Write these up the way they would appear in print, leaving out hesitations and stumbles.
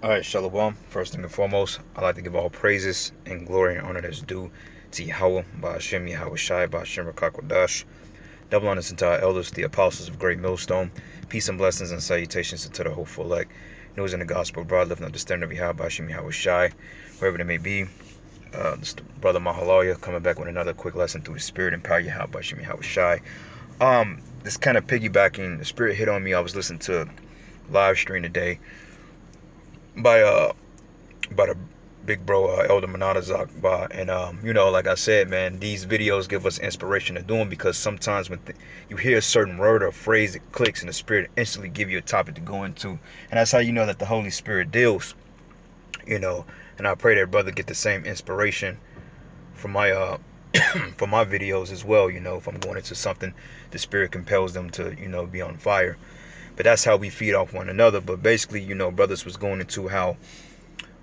All right, Shalom. First thing and foremost, I'd like to give all praises and glory and honor that's due to Yahweh, Ba'ashem Yahweh Shai, Ba'ashem Rakakwadash. Double honors to our elders, the apostles of Great Millstone. Peace and blessings and salutations to the hopeful elect. News in the gospel abroad, lifting up the standard of Yahweh, Ba'ashem Yahweh Shai, wherever they may be. This brother Mahalaya coming back with another quick lesson through the Spirit and power Yahweh, Ba'ashem Yahweh Shai. This kind of piggybacking, the Spirit hit on me. I was listening to a live stream today by the big bro Elder Manatazak, and like I said, man, these videos give us inspiration to do them, because sometimes when you hear a certain word or phrase, it clicks and the Spirit instantly give you a topic to go into, and that's how you know that the Holy Spirit deals. And I pray that brother get the same inspiration from my from my videos as well. If I'm going into something, the Spirit compels them to be on fire. But that's how we feed off one another. But basically, brothers was going into how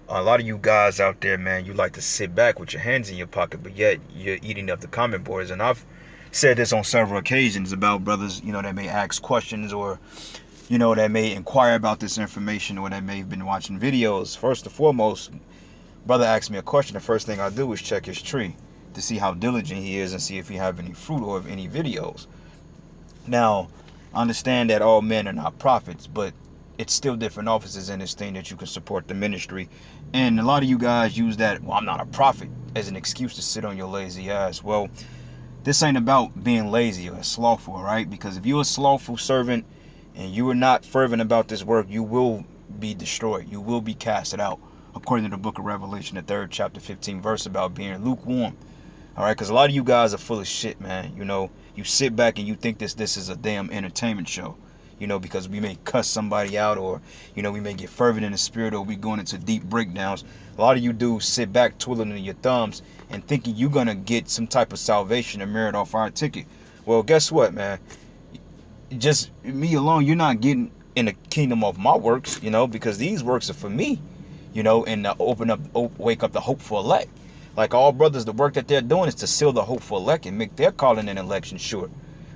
a lot of you guys out there, man, you like to sit back with your hands in your pocket, but yet you're eating up the comment boards. And I've said this on several occasions about brothers, that may ask questions, or, that may inquire about this information, or that may have been watching videos. First and foremost, brother asks me a question. The first thing I do is check his tree to see how diligent he is and see if he have any fruit or any videos. Now, I understand that all men are not prophets, but it's still different offices in this thing that you can support the ministry. And a lot of you guys use that, well, I'm not a prophet, as an excuse to sit on your lazy ass. Well, this ain't about being lazy or slothful, right? Because if you're a slothful servant and you are not fervent about this work, you will be destroyed. You will be casted out, according to the book of Revelation, the 3rd chapter, 15 verse, about being lukewarm. All right, because a lot of you guys are full of shit, man. You sit back and you think this is a damn entertainment show. Because we may cuss somebody out, or, we may get fervent in the spirit, or we going into deep breakdowns. A lot of you dudes sit back twiddling your thumbs and thinking you're going to get some type of salvation and merit off our ticket. Well, guess what, man? Just me alone, you're not getting in the kingdom of my works, because these works are for me, and to wake up the hopeful elect. Like all brothers, the work that they're doing is to seal the hopeful elect and make their calling and election sure.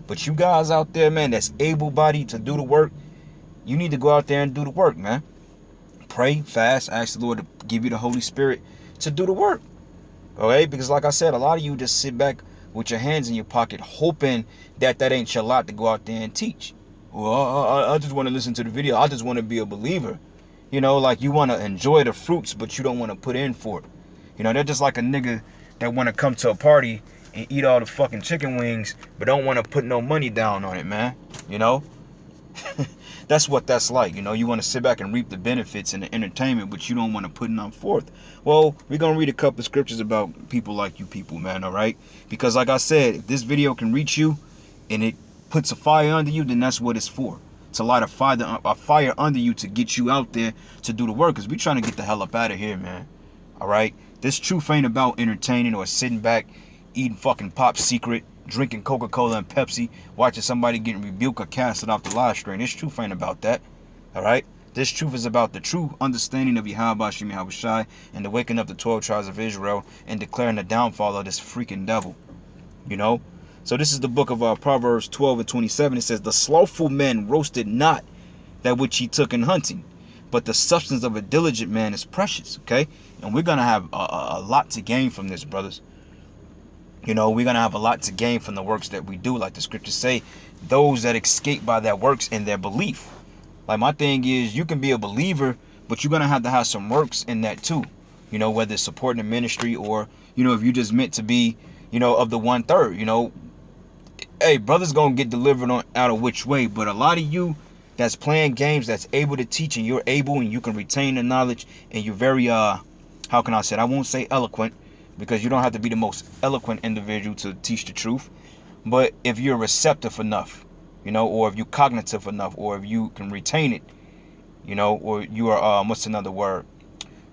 But you guys out there, man, that's able-bodied to do the work, you need to go out there and do the work, man. Pray, fast, ask the Lord to give you the Holy Spirit to do the work. Okay? Because like I said, a lot of you just sit back with your hands in your pocket hoping that ain't your lot to go out there and teach. Well, I just want to listen to the video. I just want to be a believer. Like you want to enjoy the fruits, but you don't want to put in for it. They're just like a nigga that want to come to a party and eat all the fucking chicken wings, but don't want to put no money down on it, man. That's what that's like. You want to sit back and reap the benefits and the entertainment, but you don't want to put none forth. Well, we're going to read a couple of scriptures about people like you people, man, all right? Because like I said, if this video can reach you and it puts a fire under you, then that's what it's for. To light a fire under you to get you out there to do the work, because we trying to get the hell up out of here, man. All right? This truth ain't about entertaining or sitting back, eating fucking Pop Secret, drinking Coca-Cola and Pepsi, watching somebody getting rebuked or casted off the live stream. This truth ain't about that. All right? This truth is about the true understanding of Yahweh Ba'ashem Yahweh Shai, and the waking up the 12 tribes of Israel and declaring the downfall of this freaking devil. So this is the book of Proverbs 12 and 27. It says, the slothful man roasted not that which he took in hunting, but the substance of a diligent man is precious. Okay? And we're going to have a lot to gain from this, brothers. We're going to have a lot to gain from the works that we do. Like the scriptures say, those that escape by their works and their belief. Like my thing is, you can be a believer, but you're going to have some works in that too. Whether it's supporting the ministry, or, if you just meant to be, of the 1/3, hey, brother's going to get delivered on out of which way. But a lot of you that's playing games, that's able to teach, and you're able and you can retain the knowledge, and you're very, how can I say it? I won't say eloquent, because you don't have to be the most eloquent individual to teach the truth. But if you're receptive enough, or if you're cognitive enough, or if you can retain it, or you are, what's another word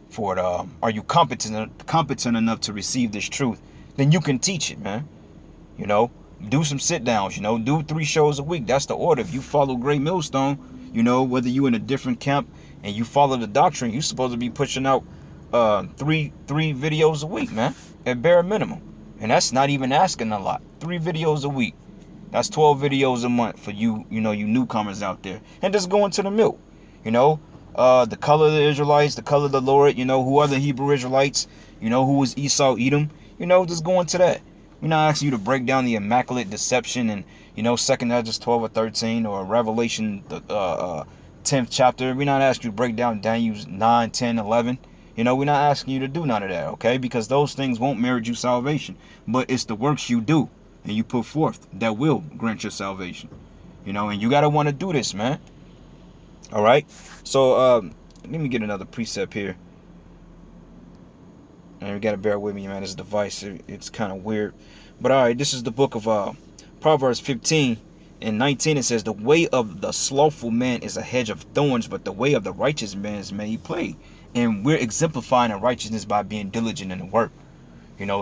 for it? Are you competent enough to receive this truth? Then you can teach it, man. Do some sit downs, do 3 shows a week. That's the order. If you follow Great Millstone, whether you're in a different camp and you follow the doctrine, you're supposed to be pushing out three videos a week, man, at bare minimum. And that's not even asking a lot. 3 videos a week. That's 12 videos a month for you, you newcomers out there. And just go into the milk. the color of the Israelites, the color of the Lord, who are the Hebrew Israelites, who was Esau, Edom, just go into that. We're not asking you to break down the immaculate deception and, 2nd Ezra 12 or 13 or Revelation, the 10th chapter. We're not asking you to break down Daniel 9, 10, 11. We're not asking you to do none of that, okay? Because those things won't merit you salvation. But it's the works you do and you put forth that will grant your salvation. And you got to want to do this, man. All right? So, let me get another precept here. And you got to bear with me, man. This device, it's kind of weird. But, all right, this is the book of Proverbs 15 and 19. It says, the way of the slothful man is a hedge of thorns, but the way of the righteous man is many plague. And we're exemplifying the righteousness by being diligent in the work.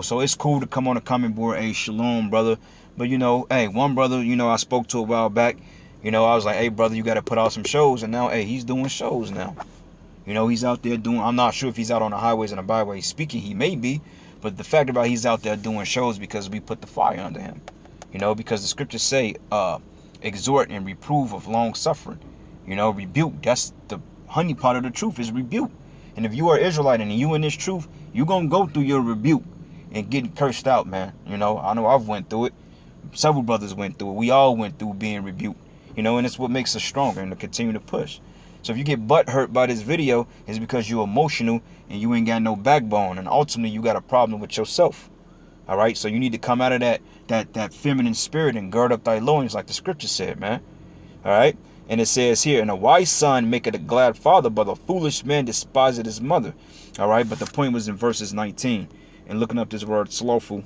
So it's cool to come on a comment board, hey, shalom, brother. But, hey, one brother, I spoke to a while back. I was like, hey, brother, you got to put out some shows. And now, hey, he's doing shows now. He's out there doing, I'm not sure if he's out on the highways and the byways speaking. He may be. But the fact about he's out there doing shows because we put the fire under him. Because the scriptures say, exhort and reprove of long suffering. Rebuke. That's the honey part of the truth is rebuke. And if you are Israelite and you in this truth, you're going to go through your rebuke and get cursed out, man. I know I've went through it. Several brothers went through it. We all went through being rebuked. And it's what makes us stronger and to continue to push. So if you get butt hurt by this video, it's because you're emotional and you ain't got no backbone. And ultimately, you got a problem with yourself. All right? So you need to come out of that feminine spirit and gird up thy loins like the scripture said, man. All right? And it says here, and a wise son maketh a glad father, but a foolish man despiseth his mother. All right? But the point was in verses 19. And looking up this word slothful,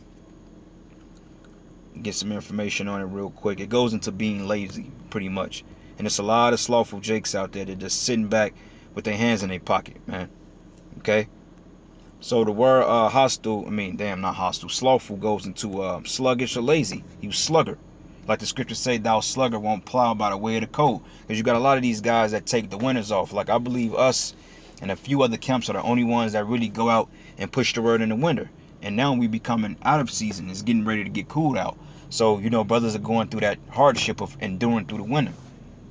get some information on it real quick. It goes into being lazy, pretty much. And there's a lot of slothful jakes out there that just sitting back with their hands in their pocket, man. Okay? So the word not hostile. Slothful goes into sluggish or lazy. He was sluggard. Like the scriptures say, thou sluggard won't plow by the way of the cold. Because you got a lot of these guys that take the winters off. Like I believe us and a few other camps are the only ones that really go out and push the word in the winter. And now we becoming out of season. It's getting ready to get cooled out. So, brothers are going through that hardship of enduring through the winter.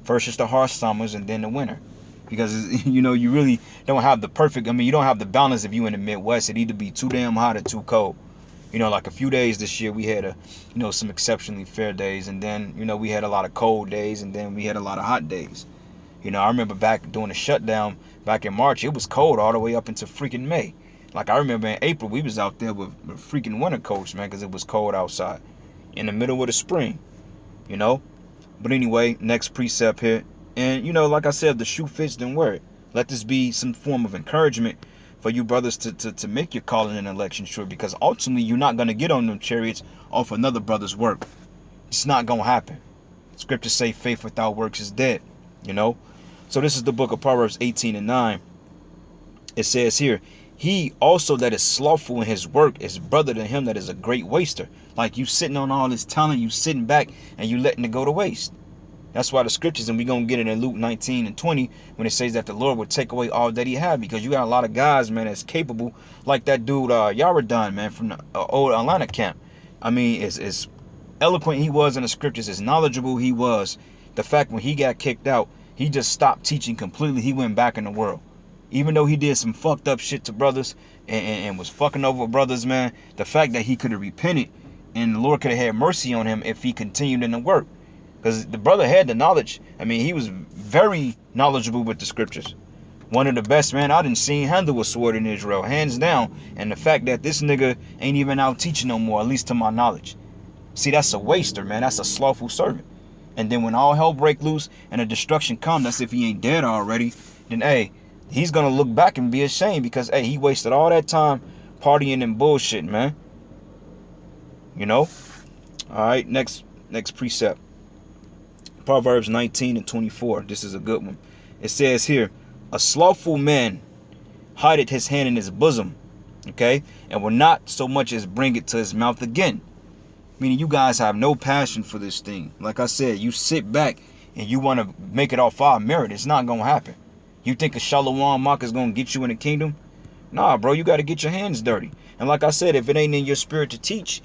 First it's the harsh summers and then the winter. Because, you really don't have the perfect, you don't have the balance if you in the Midwest. It either be too damn hot or too cold. Like a few days this year we had some exceptionally fair days. And then, we had a lot of cold days and then we had a lot of hot days. I remember back during the shutdown back in March, it was cold all the way up into freaking May. Like I remember in April, we was out there with freaking winter coats, man, because it was cold outside in the middle of the spring, But anyway, next precept here. And, like I said, the shoe fits, then wear it. Let this be some form of encouragement for you brothers to make your calling and election sure, because ultimately you're not going to get on them chariots off another brother's work. It's not going to happen. Scriptures say faith without works is dead, So this is the book of Proverbs 18 and 9. It says here, he also that is slothful in his work is brother to him that is a great waster. Like you sitting on all this talent, you sitting back and you letting it go to waste. That's why the scriptures, and we're going to get it in Luke 19 and 20, when it says that the Lord will take away all that he had, because you got a lot of guys, man, that's capable, like that dude, Yaradon, man, from the old Atlanta camp. As eloquent he was in the scriptures, as knowledgeable he was, the fact when he got kicked out, he just stopped teaching completely. He went back in the world. Even though he did some fucked up shit to brothers and was fucking over brothers, man, the fact that he could have repented and the Lord could have had mercy on him if he continued in the work. Because the brother had the knowledge. He was very knowledgeable with the scriptures. One of the best, man, I didn't see handle a sword in Israel, hands down. And the fact that this nigga ain't even out teaching no more, at least to my knowledge. See, that's a waster, man. That's a slothful servant. And then when all hell break loose and the destruction come, that's if he ain't dead already, then, hey, he's going to look back and be ashamed because, hey, he wasted all that time partying and bullshit, man. All right, next precept. Proverbs 19 and 24. This is a good one. It says here, a slothful man hideth his hand in his bosom, okay, and will not so much as bring it to his mouth again. Meaning you guys have no passion for this thing. Like I said, you sit back and you want to make it off our merit. It's not going to happen. You think a Shalom Mark is going to get you in the kingdom? Nah, bro, you got to get your hands dirty. And like I said, if it ain't in your spirit to teach,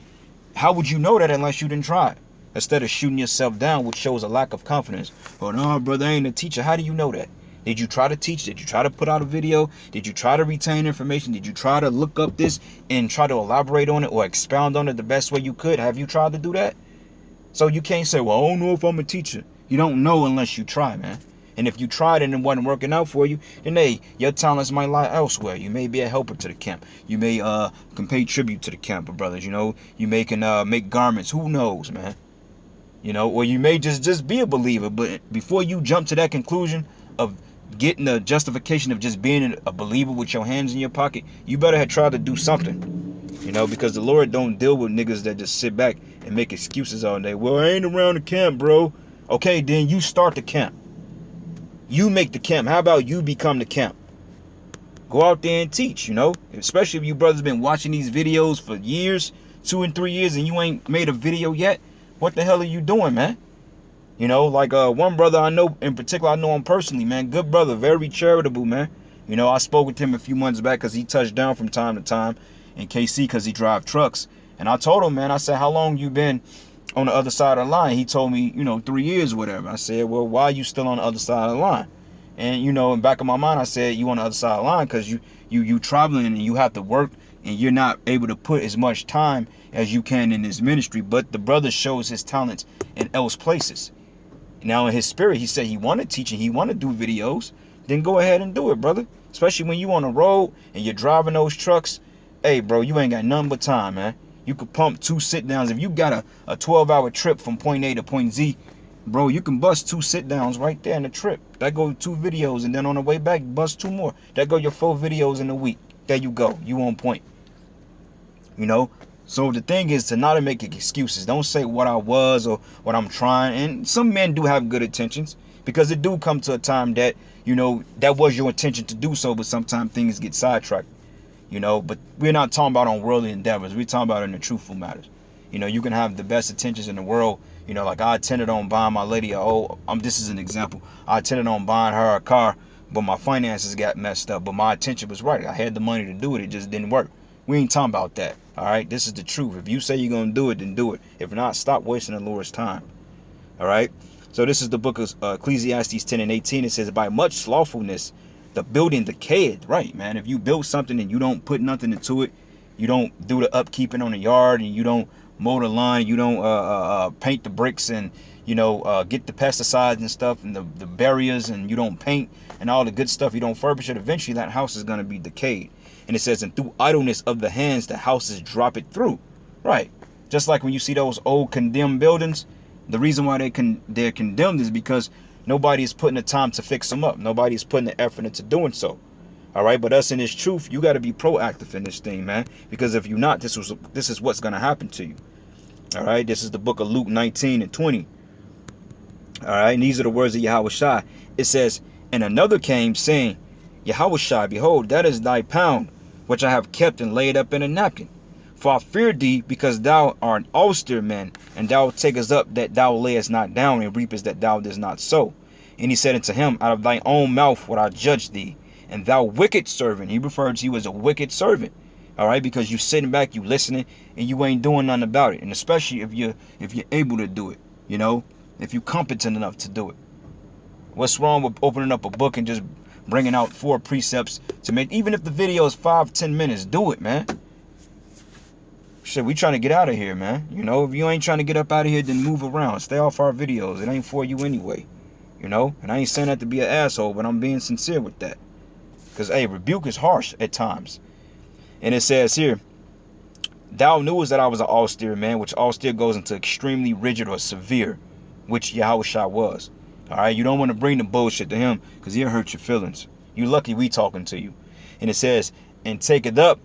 how would you know that unless you didn't try it? Instead of shooting yourself down, which shows a lack of confidence. Oh, no, brother, I ain't a teacher. How do you know that? Did you try to teach? Did you try to put out a video? Did you try to retain information? Did you try to look up this and try to elaborate on it or expound on it the best way you could? Have you tried to do that? So you can't say, well, I don't know if I'm a teacher. You don't know unless you try, man. And if you tried and it wasn't working out for you, then hey, your talents might lie elsewhere. You may be a helper to the camp. You may can pay tribute to the camp of brothers. You know, you may can make garments. Who knows, man? You know, or you may just be a believer. But before you jump to that conclusion of getting the justification of just being a believer with your hands in your pocket, you better have tried to do something. You know, because the Lord don't deal with niggas that just sit back and make excuses all day. Well, I ain't around the camp, bro. Okay, then you start the camp. You make the camp. How about you become the camp? Go out there and teach, you know? Especially if you brothers been watching these videos for years, 2 and 3 years, and you ain't made a video yet. What the hell are you doing, man? You know, like one brother I know in particular, I know him personally, man. Good brother, very charitable, man. You know, I spoke with him a few months back because he touched down from time to time in KC because he drive trucks. And I told him, man, I said, how long you been on the other side of the line? He told me, 3 years or whatever. I said, well, why are you still on the other side of the line? And, in the back of my mind, I said, you on the other side of the line because you traveling and you have to work and you're not able to put as much time as you can in this ministry. But the brother shows his talents in else places. Now, in his spirit, he said he want to teach and he want to do videos. Then go ahead and do it, brother. Especially when you on the road and you're driving those trucks. Hey, bro, you ain't got nothing but time, man. You could pump 2 sit-downs. If you got a 12-hour trip from point A to point Z, bro, you can bust 2 sit-downs right there in the trip. That go 2 videos, and then on the way back, bust 2 more. That go your 4 videos in a week. There you go. You on point. You know? So the thing is to not make excuses. Don't say what I was or what I'm trying. And some men do have good intentions because it do come to a time that, that was your intention to do so, but sometimes things get sidetracked. But we're not talking about on worldly endeavors. We're talking about in the truthful matters. You can have the best intentions in the world. Like I intended on buying my lady this is an example. I intended on buying her a car, but my finances got messed up. But my intention was right. I had the money to do it. It just didn't work. We ain't talking about that. All right. This is the truth. If you say you're going to do it, then do it. If not, stop wasting the Lord's time. All right. So this is the book of Ecclesiastes 10 and 18. It says, by much slothfulness, the building decayed. Right, man. If you build something and you don't put nothing into it, you don't do the upkeeping on the yard, and you don't mow the line, you don't paint the bricks and, get the pesticides and stuff and the barriers, and you don't paint and all the good stuff, you don't furbish it, eventually that house is going to be decayed. And it says, and through idleness of the hands, the houses drop it through. Right. Just like when you see those old condemned buildings, the reason why they're condemned is because nobody is putting the time to fix them up. Nobody is putting the effort into doing so. All right. But us in this truth, you got to be proactive in this thing, man. Because if you're not, this is what's going to happen to you. All right. This is the book of Luke 19 and 20. All right. And these are the words of Yahushua. It says, and another came saying, Yahushua, behold, that is thy pound, which I have kept and laid up in a napkin. For I fear thee, because thou art an austere man, and thou takest up that thou layest not down, and reapest that thou didst not sow. And he said unto him, out of thine own mouth would I judge thee, and thou wicked servant. He referred to you as a wicked servant. All right, because you sitting back, you listening, and you ain't doing nothing about it. And especially if you're able to do it, if you're competent enough to do it. What's wrong with opening up a book and just bringing out 4 precepts to make, even if the video is 5-10 minutes, do it, man. Shit, we trying to get out of here, man. If you ain't trying to get up out of here, then move around. Stay off our videos. It ain't for you anyway. And I ain't saying that to be an asshole, but I'm being sincere with that. Because, hey, rebuke is harsh at times. And it says here, thou knewest that I was an austere man, which austere goes into extremely rigid or severe, which Yahushua was. All right, you don't want to bring the bullshit to him because he'll hurt your feelings. You lucky we talking to you. And it says, and take it up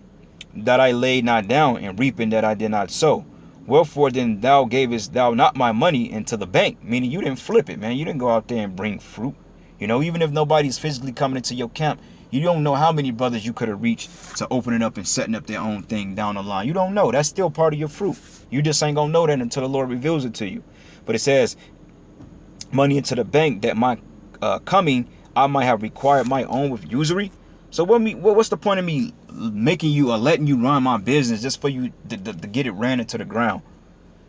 that I laid not down, and reaping that I did not sow. Wherefore then thou gavest thou not my money into the bank, meaning you didn't flip it, man. You didn't go out there and bring fruit. Even if nobody's physically coming into your camp, you don't know how many brothers you could have reached to open it up and setting up their own thing down the line. You don't know. That's still part of your fruit. You just ain't gonna know that until the Lord reveals it to you. But it says, money into the bank, that my coming I might have required my own with usury. So what's the point of me making you or letting you run my business just for you to get it ran into the ground?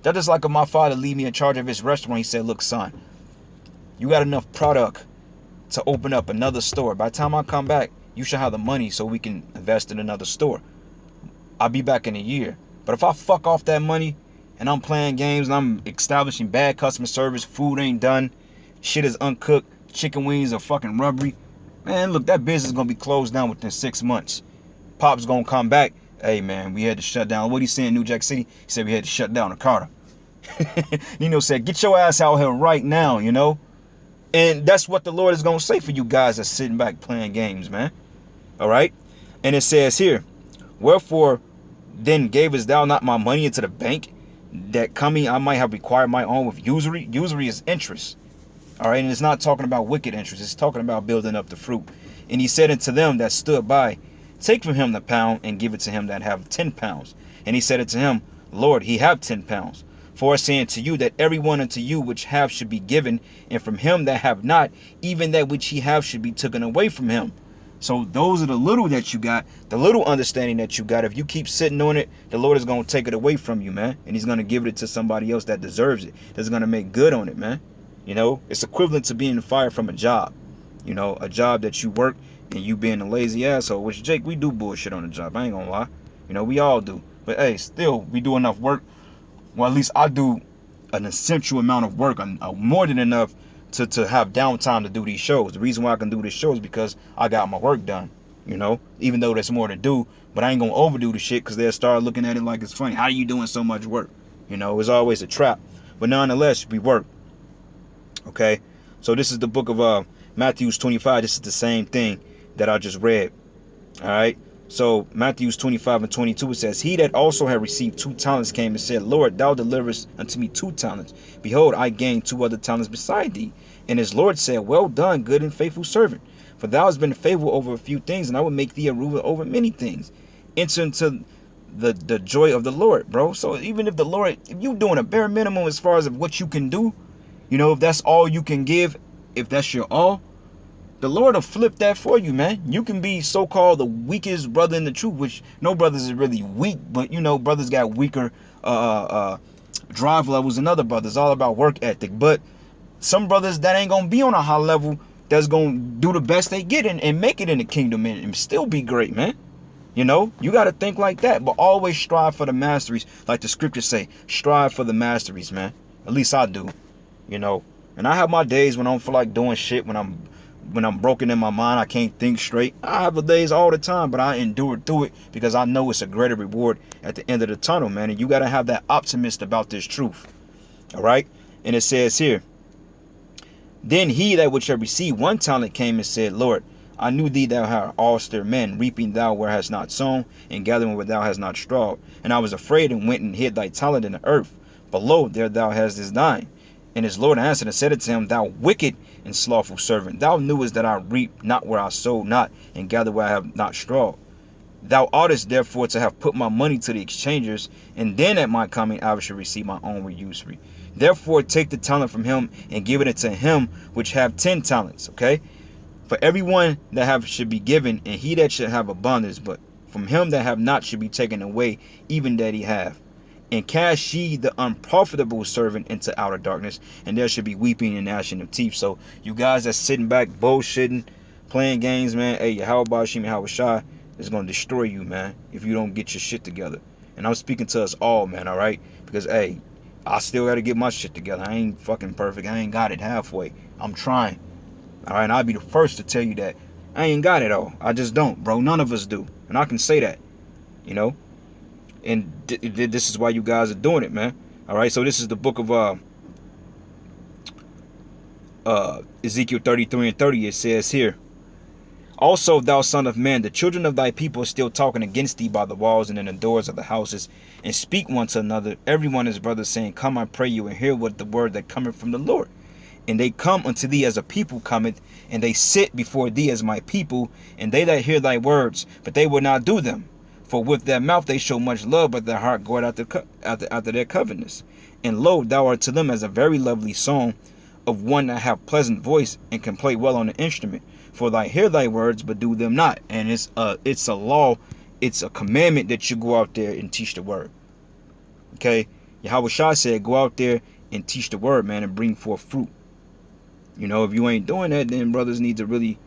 That's just like if my father leave me in charge of his restaurant. He said, look, son, you got enough product to open up another store. By the time I come back, you should have the money so we can invest in another store. I'll be back in a year. But if I fuck off that money and I'm playing games and I'm establishing bad customer service, food ain't done, shit is uncooked, chicken wings are fucking rubbery, man, look, that business is going to be closed down within 6 months. Pop's going to come back. Hey, man, we had to shut down. What he said in New Jack City? He said we had to shut down the Carter. Nino said, get your ass out here right now, you know? And that's what the Lord is going to say for you guys that's sitting back playing games, man. All right? And it says here, wherefore then gavest thou not my money into the bank, that coming I might have required my own with usury? Usury is interest. All right? And it's not talking about wicked interest. It's talking about building up the fruit. And he said unto them that stood by, take from him the pound and give it to him that have 10 pounds. And he said unto him, Lord, he have 10 pounds. For I say unto you that every one unto you which have should be given, and from him that have not, even that which he have should be taken away from him. So those are the little that you got, the little understanding that you got. If you keep sitting on it, the Lord is going to take it away from you, man. And he's going to give it to somebody else that deserves it, that's going to make good on it, man. You know, it's equivalent to being fired from a job. You know, a job that you work and you being a lazy asshole, which, Jake, we do bullshit on the job. I ain't going to lie. You know, we all do. But, hey, still, we do enough work. Well, at least I do an essential amount of work, more than enough to have downtime to do these shows. The reason why I can do this show is because I got my work done, you know, even though there's more to do, but I ain't going to overdo the shit because they'll start looking at it like it's funny. How are you doing so much work? You know, it's always a trap. But nonetheless, we work. Okay? So this is the book of Matthew 25. This is the same thing that I just read. All right? So Matthew 25 and 22, it says, he that also had received 2 talents came and said, Lord, thou deliverest unto me 2 talents. Behold, I gained 2 other talents beside thee. And his Lord said, well done, good and faithful servant. For thou hast been faithful over a few things, and I will make thee a ruler over many things. Enter into the joy of the Lord, bro. So even if the Lord, if you doing a bare minimum as far as what you can do, you know, if that's all you can give, if that's your all, the Lord will flip that for you, man. You can be so-called the weakest brother in the truth, which no brothers is really weak, but, you know, brothers got weaker drive levels than other brothers. All about work ethic. But some brothers that ain't going to be on a high level, that's going to do the best they get and make it in the kingdom and still be great, man. You know, you got to think like that, but always strive for the masteries. Like the scriptures say, strive for the masteries, man. At least I do, you know. And I have my days when I don't feel like doing shit, when I'm broken in my mind, I can't think straight. I have the days all the time, but I endure through it because I know it's a greater reward at the end of the tunnel, man. And you got to have that optimist about this truth. All right. And it says here, then he that which had received 1 talent came and said, Lord, I knew thee thou art austere man, reaping thou where hast not sown, and gathering where thou hast not strawed. And I was afraid and went and hid thy talent in the earth. Below there thou hast this thine. And his Lord answered and said unto him, thou wicked and slothful servant, thou knewest that I reap not where I sowed not, and gather where I have not strawed. Thou oughtest therefore to have put my money to the exchangers, and then at my coming I should receive my own usury. Therefore take the talent from him, and give it unto him which have 10 talents. Okay? For everyone that have should be given, and he that should have abundance, but from him that have not should be taken away, even that he have. And cast ye the unprofitable servant into outer darkness, and there should be weeping and gnashing of teeth. So you guys that's sitting back bullshitting, playing games, man, hey, how about Shimi, how shy is going to destroy you, man, if you don't get your shit together. And I'm speaking to us all, man, all right? Because, hey, I still got to get my shit together. I ain't fucking perfect. I ain't got it halfway. I'm trying. All right, and I'll be the first to tell you that I ain't got it all. I just don't, bro. None of us do. And I can say that, you know? And this is why you guys are doing it, man. All right, so this is the book of Ezekiel 33 and 30. It says here, also, thou son of man, the children of thy people are still talking against thee by the walls and in the doors of the houses, and speak one to another, every one his brother, saying, come, I pray you, and hear what the word that cometh from the Lord. And they come unto thee as a people cometh, and they sit before thee as my people, and they that hear thy words, but they will not do them. For with their mouth they show much love, but their heart goeth after their covetousness. And lo, thou art to them as a very lovely song of one that have pleasant voice, and can play well on the instrument. For they hear thy words, but do them not. And it's a law, it's a commandment that you go out there and teach the word. Okay? Yahweh Shah said, go out there and teach the word, man, and bring forth fruit. If you ain't doing that, then brothers need to really,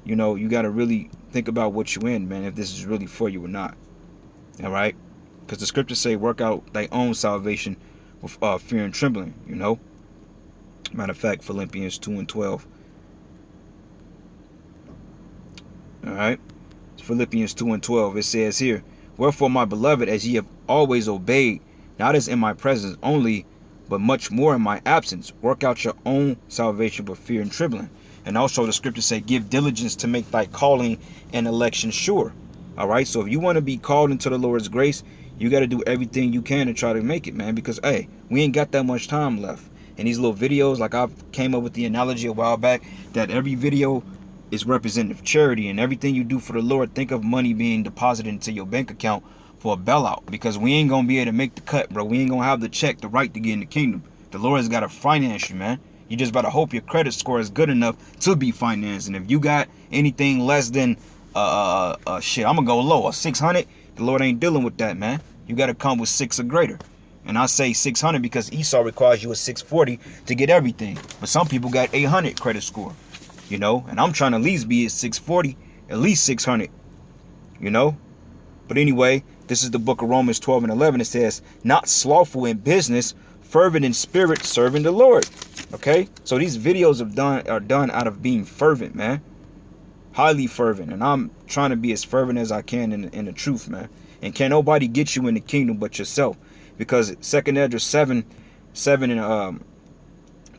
you got to really think about what you in, man, if this is really for you or not. All right? Because the scriptures say, work out thy own salvation with fear and trembling, Matter of fact, Philippians 2:12. All right? Philippians 2:12. It says here, wherefore, my beloved, as ye have always obeyed, not as in my presence only, but much more in my absence, work out your own salvation with fear and trembling. And also the scriptures say, give diligence to make thy calling and election sure. All right? So if you want to be called into the Lord's grace, you got to do everything you can to try to make it, man. Because, hey, we ain't got that much time left. And these little videos, like I came up with the analogy a while back, that every video is representative of charity, and everything you do for the Lord, think of money being deposited into your bank account for a bailout, because we ain't gonna be able to make the cut, bro. We ain't gonna have the check, the right to get in the kingdom. The Lord has got to finance you, man. You just better hope your credit score is good enough to be financed. And if you got anything less than shit, I'm gonna go low, a 600, the Lord ain't dealing with that, man. You got to come with 6 or greater. And I say 600 because Esau requires you a 640 to get everything. But some people got 800 credit score, and I'm trying to at least be at 640, at least 600, But anyway, this is the book of Romans 12:11. It says, not slothful in business, fervent in spirit, serving the Lord. Okay? So these videos are done out of being fervent, man. Highly fervent. And I'm trying to be as fervent as I can in the truth, man. And can't nobody get you in the kingdom but yourself. Because 2 Esdras 7 and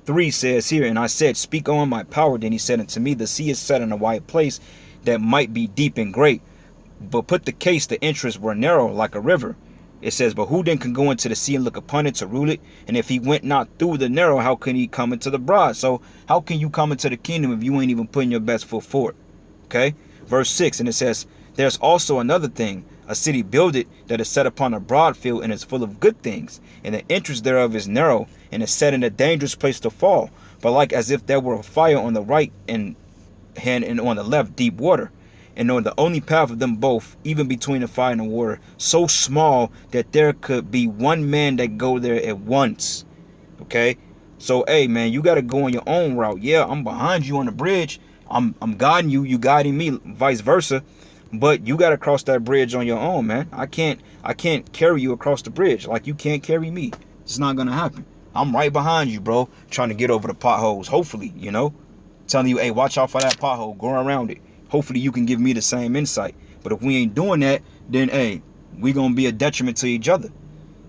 3 says here, and I said, speak on my power. Then he said unto me, the sea is set in a wide place that might be deep and great. But put the case, the entrance were narrow like a river. It says, but who then can go into the sea and look upon it to rule it? And if he went not through the narrow, how can he come into the broad? So how can you come into the kingdom if you ain't even putting your best foot forward? Okay? Verse 6, and it says, there's also another thing. A city builded that is set upon a broad field and is full of good things. And the entrance thereof is narrow and is set in a dangerous place to fall. But like as if there were a fire on the right hand and on the left deep water. And on the only path of them both, even between the fire and the water, so small that there could be one man that go there at once. Okay? So, hey, man, you got to go on your own route. Yeah, I'm behind you on the bridge. I'm guiding you. You guiding me, vice versa. But you got to cross that bridge on your own, man. I can't carry you across the bridge like you can't carry me. It's not going to happen. I'm right behind you, bro, trying to get over the potholes, hopefully, telling you, hey, watch out for that pothole, go around it. Hopefully you can give me the same insight. But if we ain't doing that, then, hey, we going to be a detriment to each other.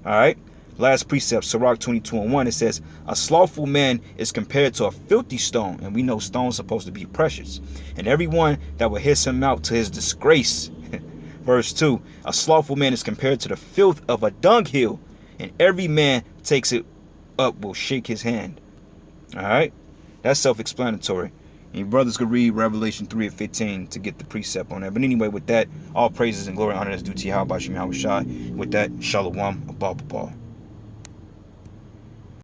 All right? Last precept, Sirach 22:1, it says, a slothful man is compared to a filthy stone, and we know stones supposed to be precious, and everyone that will hiss him out to his disgrace. Verse 2, a slothful man is compared to the filth of a dunghill, and every man takes it up will shake his hand. All right? That's self-explanatory. And your brothers could read Revelation 3:15 to get the precept on that. But anyway, with that, all praises and glory and honor is due to Yahweh Shai. With that, Shalom, Abba.